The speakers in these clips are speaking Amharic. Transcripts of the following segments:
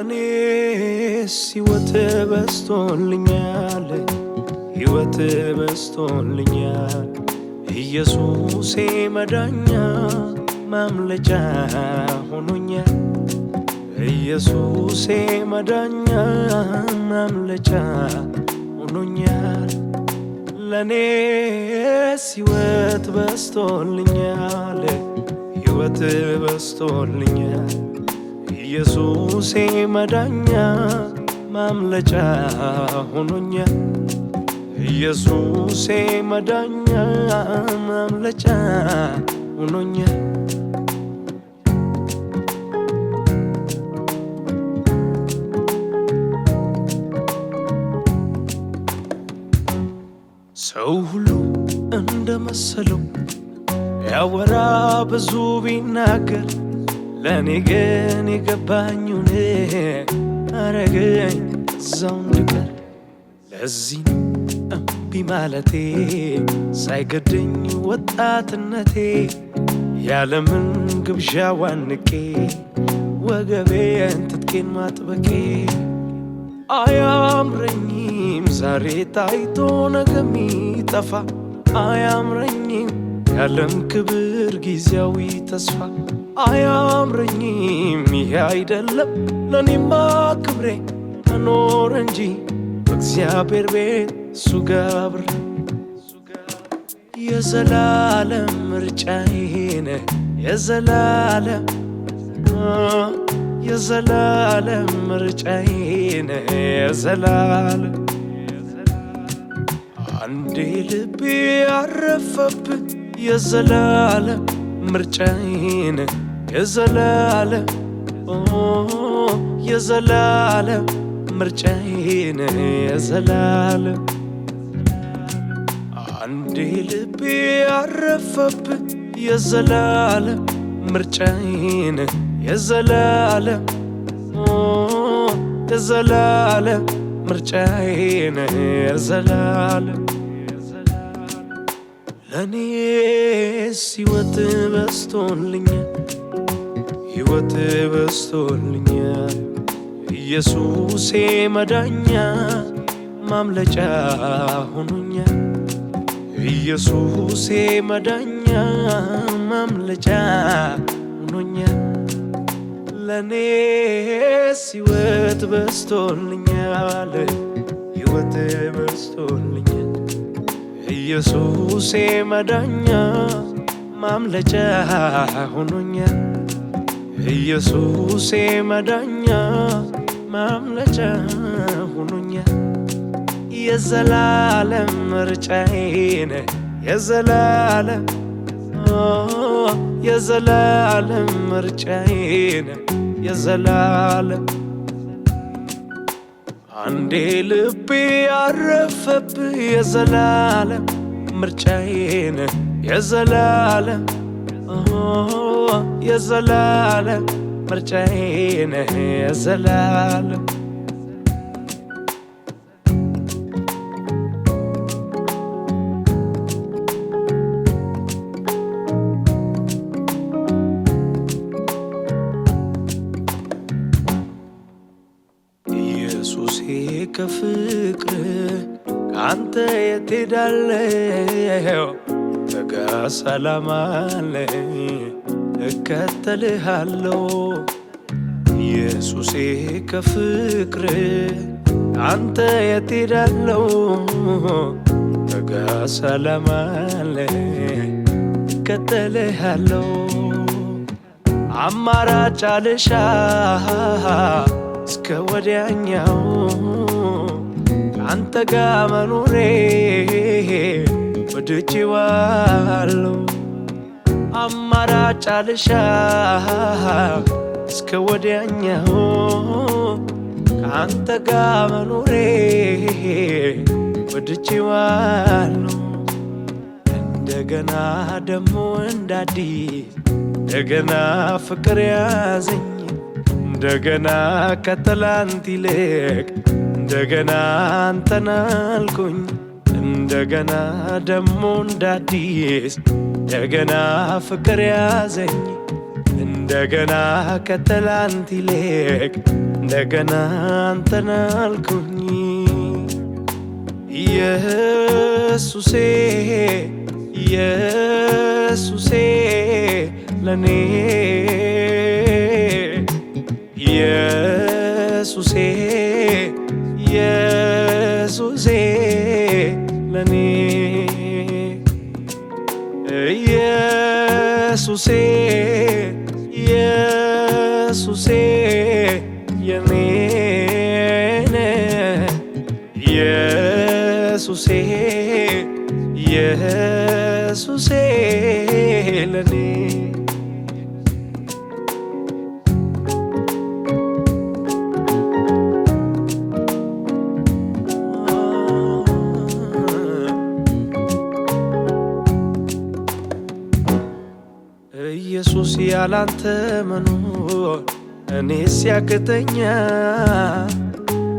ለኔስ ሕይወት በስቶልኛል ሕይወት በስቶልኛል ኢየሱሴ መዳኛ ማምለጫ ሆኖኛል ኢየሱሴ መዳኛ ማምለጫ ሆኖኛል ለኔስ ሕይወት በስቶልኛል ሕይወት በስቶልኛል ኢየሱሴ መዳኛ ማምለጫ ሆኖኛል ኢየሱሴ መዳኛ ማምለጫ ሆኖኛል ሰው ሁሉ እንደመሰለው ያወራ ብዙ ቢናገር ለኔ ግን የገባኝውን አረገኝ እዛው እንድቀር ለዚህ እምቢ ማለቴ ሳይገደኝ ወጣትነቴ ያለምን ግብዣ ዋንቄ ወገቤን ትጥቄን ማጥበቄ አያምረኝም ዛሬ ታይቶ ነገ ሚጠፋ አያምረኝም ያለም ክብር ጊዜያዊ ተስፋ አያምረኝም ይሄ አይደለም ለኔማ ክብሬ መኖር እንጂ በእግዚአብሔር ቤት እሱ ጋር አብሬ የዘላለም ምርጫዬ ነህ የዘላለም ምርጫዬ ነህ የዘላለም አንዴ ልቤ ያረፈብህ የዘላለም ምርጫዬ ነህ የዘላለም የዘላለም ምርጫዬ ነህ የዘላለም አንዴ ልቤ ያረፈብህ የዘላለም ምርጫዬ ነህ የዘላለም የዘላለም ምርጫዬ ነህ የዘላለም ለኔስ ሕይወት በስቶልኛል ሕይወት በስቶልኛል ኢየሱሴ መዳኛ ማምለጫ ሆኖኛል ኢየሱሴ መዳኛ ማምለጫ ሆኖኛል ለኔስ ሕይወት በስቶልኛል ሕይወት በስቶልኛል ኢየሱሴ መዳኛ ማምለጫ ሆኖኛል ኢየሱሴ መዳኛ ማምለጫ ሆኖኛል የዘላለም ምርጫዬ ነህ የዘላለም የዘላለም ምርጫዬ ነህ የዘላለም አንዴ ልቤ ያረፈብህ የዘላለም ምርጫዬ ነህ የዘላለም የዘላለም ምርጫዬ ነህ የዘላለም ኢየሱሴ ከፍቅር ካንተ የት ሄዳለሁ ተጋ ሰላም አለኝ እከተልሃለሁ ኢየሱሴ ከፍቅር ካንተ የት ሄዳለሁ ተጋ ሰላም አለኝ እከተልሃለሁ አማራጭ አልሻ እስከ ወዲያኛው ካንተ ጋር መኖሬ ወድጄዋለሁ አማራጭ አልሻ እስከ ወዲያኛው አንተ ጋ መኖሬ ወድጄዋለሁ እንደገና ደሞ እንዳዲስ እንደገና ፍቅር ያዘኝ እንደገና ከትላንት ይልቅ እንደገና አንተን አልኩኝ እንደገና ደሞ እንዳዲስ እንደገና ፍቅር ያዘኝ እንደገና ከትላንት ይልቅ እንደገና አንተን አልኩኝ ኢየሱሴ ኢየሱሴ ለኔ ኢየሱሴ ኢየሱሴ ለኔ ኢየሱሴ ኢየሱሴ የኔ ኢየሱሴ ኢየሱሴ ለኔ ኢየሱስ ያላንተ መኖር እኔስ ያቅተኛል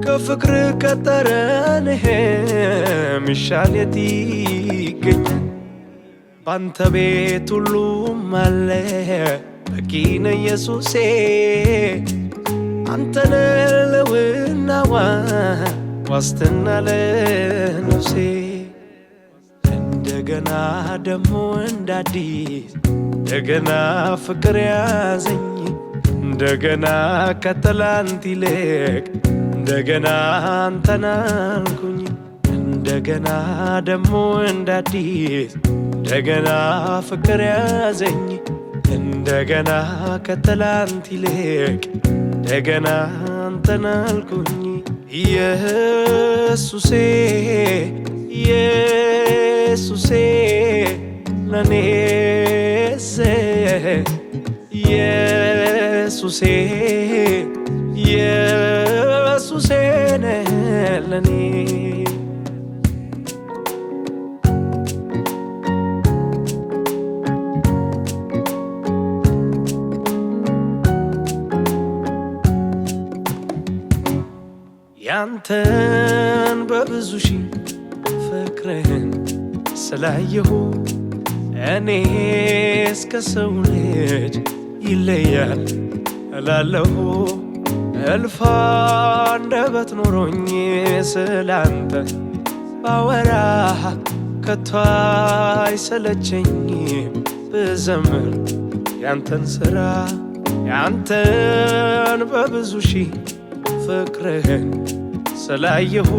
ከፍቅር ከጠረንህ ሚሻል የት ይገኛል ባንተ ቤት ሁሉም አለ በቂ ነህ ኢየሱሴ አንተን ለውናዋ ዋስትና ለነፍሴ እንደገና ደሞ እንዳዲስ እንደገና ፍቅር ያዘኝ እንደገና ከትላንት ይልቅ እንደገና አንተን አልኩኝ እንደገና ደሞ እንዳዲስ እንደገና ፍቅር ያዘኝ እንደገና ከትላንት ይልቅ እንደገና አንተን አልኩኝ ኢየሱሴ ኢየሱሴ ለኔስ ኢየሱሴ ኢየሱሴ ለኔ ያንተን በብዙ ሺህ ፍቅርህን ስላየሁ እኔስ ከሰው ልጅ ይለያል እላለሁ እልፍ አንደበት ኖሮኝ ስላንተ ባወራ ከቶ አይሰለቸኝም ብዘምር ያንተን ሥራ ያንተን በብዙ ሺህ ፍቅርህን ስላየሁ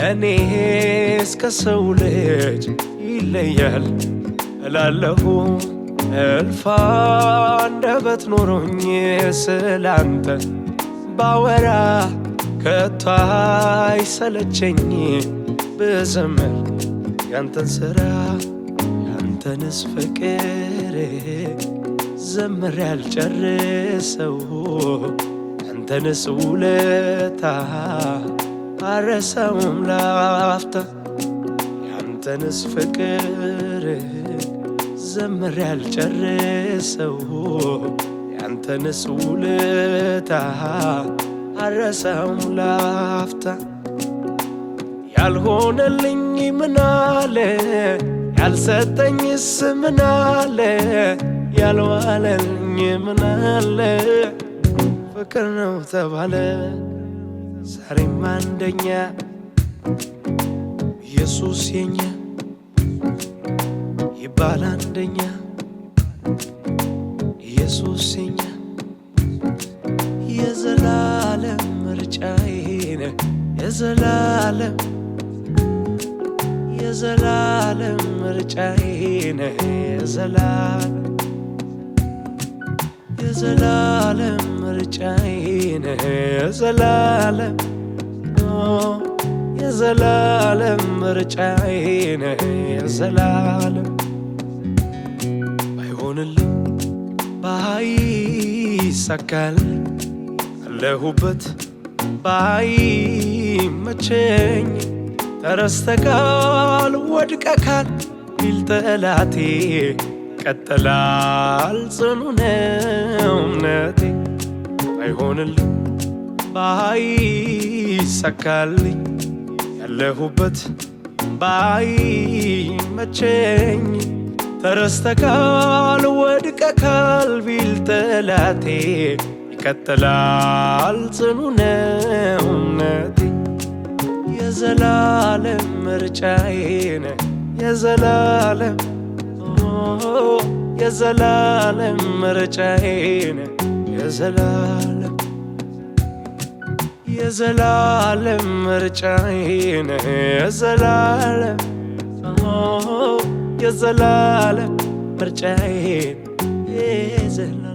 እኔስ ከሰው ልጅ ይለያል እላለሁ እልፍ አንደበት ኖሮኝ ስላንተ ባወራ ከቶ አይሰለቸኝም ብዘምር ያንተን ሥራ ያንተንስ ፍቅር ዘምሬ አልጨርሰው ያንተንስ ውለታ አልረሳውም ላፍታ ያንተንስ ፍቅር ዘምሬ አልጨርሰው ያንተንስ ውለታ አልረሳውም ላፍታ ያልሆነልኝ ምናለ ያልሰጠኝስ ምናለ ያልዋለልኝ ምናለ ፍቅር ነው ተባለ ዛሬም አንደኛ ኢየሱስ የኛ ይባል አንደኛ ኢየሱስ የኛ የዘላለም ምርጫዬ ነህ የዘላለም የዘላለም ምርጫዬ ነህ የዘላለም የዘላለም ምርጫዬ ነህ የዘላለም የዘላለም ምርጫዬ ነህ የዘላለም ባይሆንልኝ ባይሳካልኝ አለሁበት ባይመቸኝ ተረስተካል ወድቀካል ቢል ጠላቴ ቀጠላል ጽኑ ነው እምነቴ ባይሆንልኝ ባይሳካልኝ ያለሁበት ባይመቸኝ ተረስተካል ወድቀካል ቢል ጠላቴ ይቀጥላል ጽኑ ነው እምነቴ የዘላለም ምርጫዬ ነህ የዘላለም የዘላለም ምርጫዬ ነህ የዘላለም የዘላለም ምርጫዬ ነህ የዘላለም የዘላለም ምርጫዬ የዘላለም